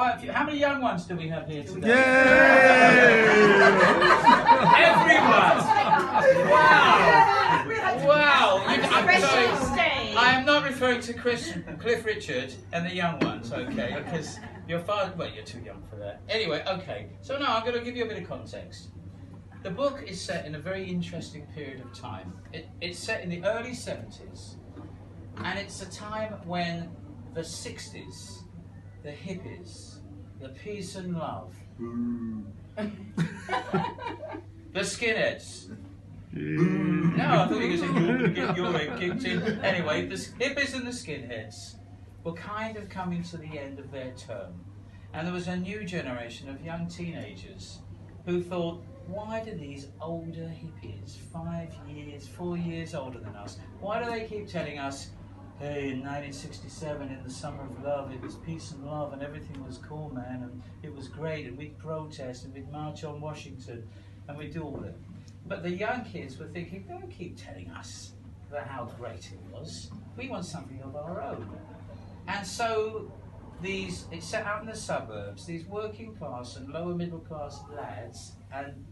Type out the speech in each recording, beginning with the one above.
quite a few. How many young ones do we have here today? Yay! Everyone! Wow! Wow! I'm sorry. I am not referring to Cliff Richard and the young ones, okay? Because your father, well, you're too young for that. Anyway, okay. So now I'm going to give you a bit of context. The book is set in a very interesting period of time. It's set in the early 70s, and it's a time when the 60s, the hippies, the peace and love, the skinheads. No, I thought you were going to say you're kicked in. Anyway, the hippies and the skinheads were kind of coming to the end of their term, and there was a new generation of young teenagers who thought, why do these older hippies, 4 years older than us, why do they keep telling us, hey, in 1967, in the summer of love, it was peace and love and everything was cool, man, and it was great, and we'd protest and we'd march on Washington and we'd do all that. But the young kids were thinking, don't keep telling us about how great it was. We want something of our own. And so it's set out in the suburbs, these working class and lower middle class lads and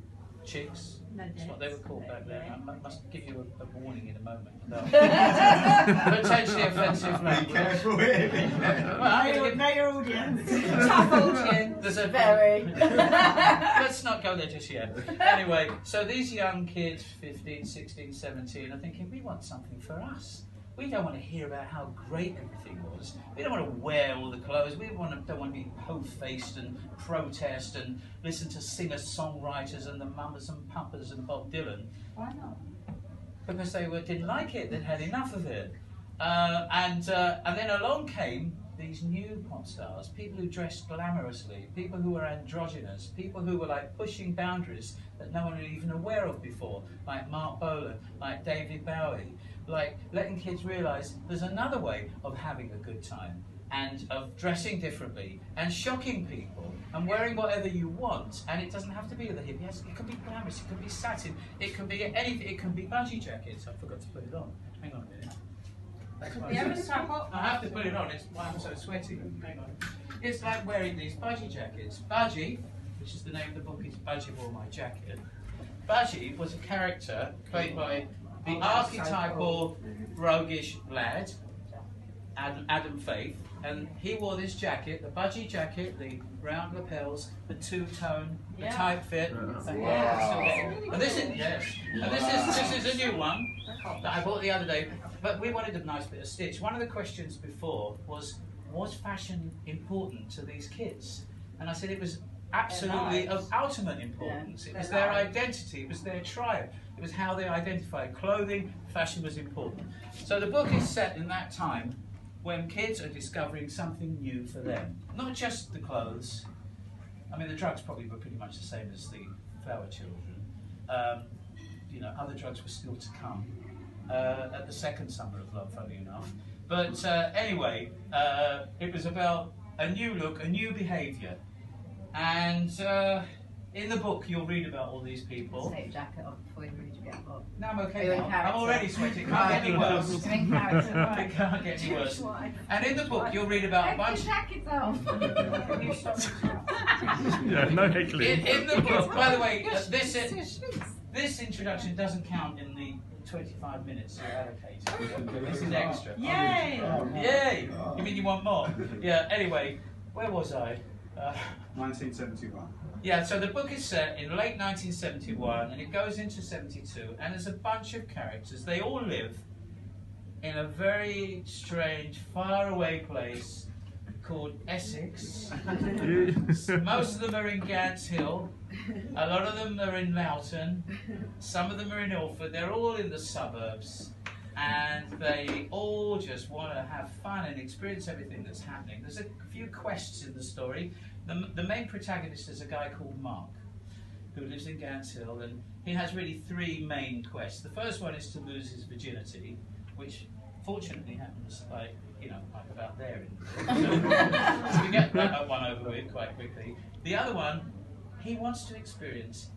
chicks, that's what they were called back then. I must give you a warning in a moment about potentially offensive language. Be careful here. Know your audience. Tough audience. There's a very. Let's not go there just yet. Anyway, so these young kids, 15, 16, 17, are thinking, we want something for us. We don't want to hear about how great everything was. We don't want to wear all the clothes. We don't want to be ho-faced and protest and listen to singer-songwriters and the Mamas and Papas and Bob Dylan. Why not? Because they didn't like it. They'd had enough of it. And then along came these new pop stars, people who dressed glamorously, people who were androgynous, people who were like pushing boundaries that no one was even aware of before, like Mark Bolan, like David Bowie. Like letting kids realise there's another way of having a good time and of dressing differently and shocking people and wearing whatever you want, and it doesn't have to be the hippie. Yes, it can be glamorous, it can be satin, it can be anything, it can be Budgie jackets. I forgot to put it on. Hang on a minute. I have to put it on, it's why I'm so sweaty. Hang on. It's like wearing these Budgie jackets. Budgie, which is the name of the book, is Budgie Wore My Jacket. Budgie was a character played by the archetypal roguish lad, Adam Faith, and he wore this jacket, the Budgie jacket, the round lapels, the two-tone, the tight fit. And this is a new one that I bought the other day. But we wanted a nice bit of stitch. One of the questions before was fashion important to these kids? And I said it was absolutely of ultimate importance. It was their identity, it was their tribe, it was how they identified. Clothing, fashion was important. So the book is set in that time when kids are discovering something new for them. Not just the clothes. I mean, the drugs probably were pretty much the same as the Flower Children. You know, other drugs were still to come at the second summer of love, funny enough. But anyway, it was about a new look, a new behaviour. And in the book, you'll read about all these people. Take your jacket off before you read your book. No, I'm okay now. I'm already sweating. It can't get any worse. It can't get any worse. And in the book, you'll read about a bunch. Take your jacket off. Can you stop? Yeah, no heckling. In the book, by the way, this introduction doesn't count in the 25 minutes you're allocated. This is extra. Yay! Yay! You mean you want more? Yeah, anyway, where was I? 1971. Yeah, so the book is set in late 1971 and it goes into 72, and there's a bunch of characters. They all live in a very strange, faraway place called Essex. Most of them are in Gants Hill. A lot of them are in Loughton. Some of them are in Ilford. They're all in the suburbs. And they all just want to have fun and experience everything that's happening. There's a few quests in the story. The main protagonist is a guy called Mark, who lives in Gants Hill, and he has really three main quests. The first one is to lose his virginity, which fortunately happens like about there. So we get that one over with quite quickly. The other one, he wants to experience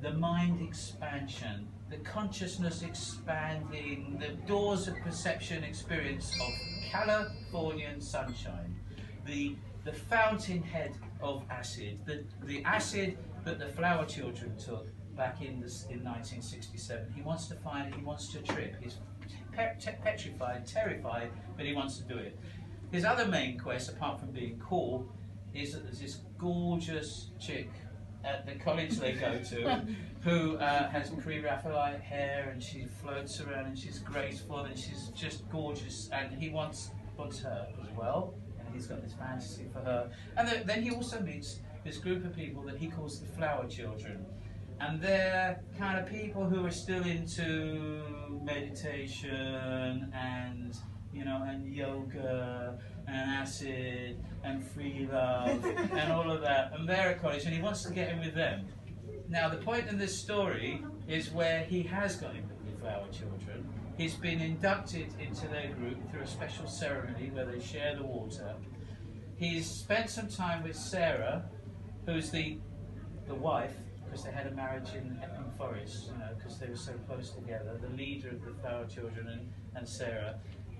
the mind expansion, the consciousness expanding, the doors of perception experience of Californian sunshine, the the fountainhead of acid, the acid that the Flower Children took back in 1967. He wants to find it, he wants to trip. He's petrified, terrified, but he wants to do it. His other main quest, apart from being cool, is that there's this gorgeous chick at the college they go to who has pre-Raphaelite hair, and she floats around and she's graceful and she's just gorgeous, and he wants her as well, and he's got this fantasy for her. And then he also meets this group of people that he calls the Flower Children, and they're kind of people who are still into meditation and, you know, and yoga and acid and free love and all of that, and they're at college and he wants to get in with them. Now the point in this story is where he has got in with the Flower Children. He's been inducted into their group through a special ceremony where they share the water. He's spent some time with Sarah, who's the wife, because they had a marriage in Epping Forest, you know, because they were so close together, the leader of the Flower Children and Sarah.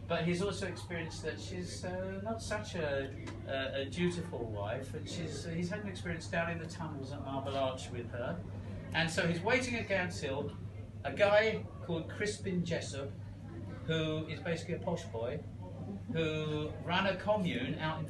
But he's also experienced that she's not such a dutiful wife, and he's had an experience down in the tunnels at Marble Arch with her. And so he's waiting at Gants Hill. A guy called Crispin Jessup, who is basically a posh boy, who ran a commune out in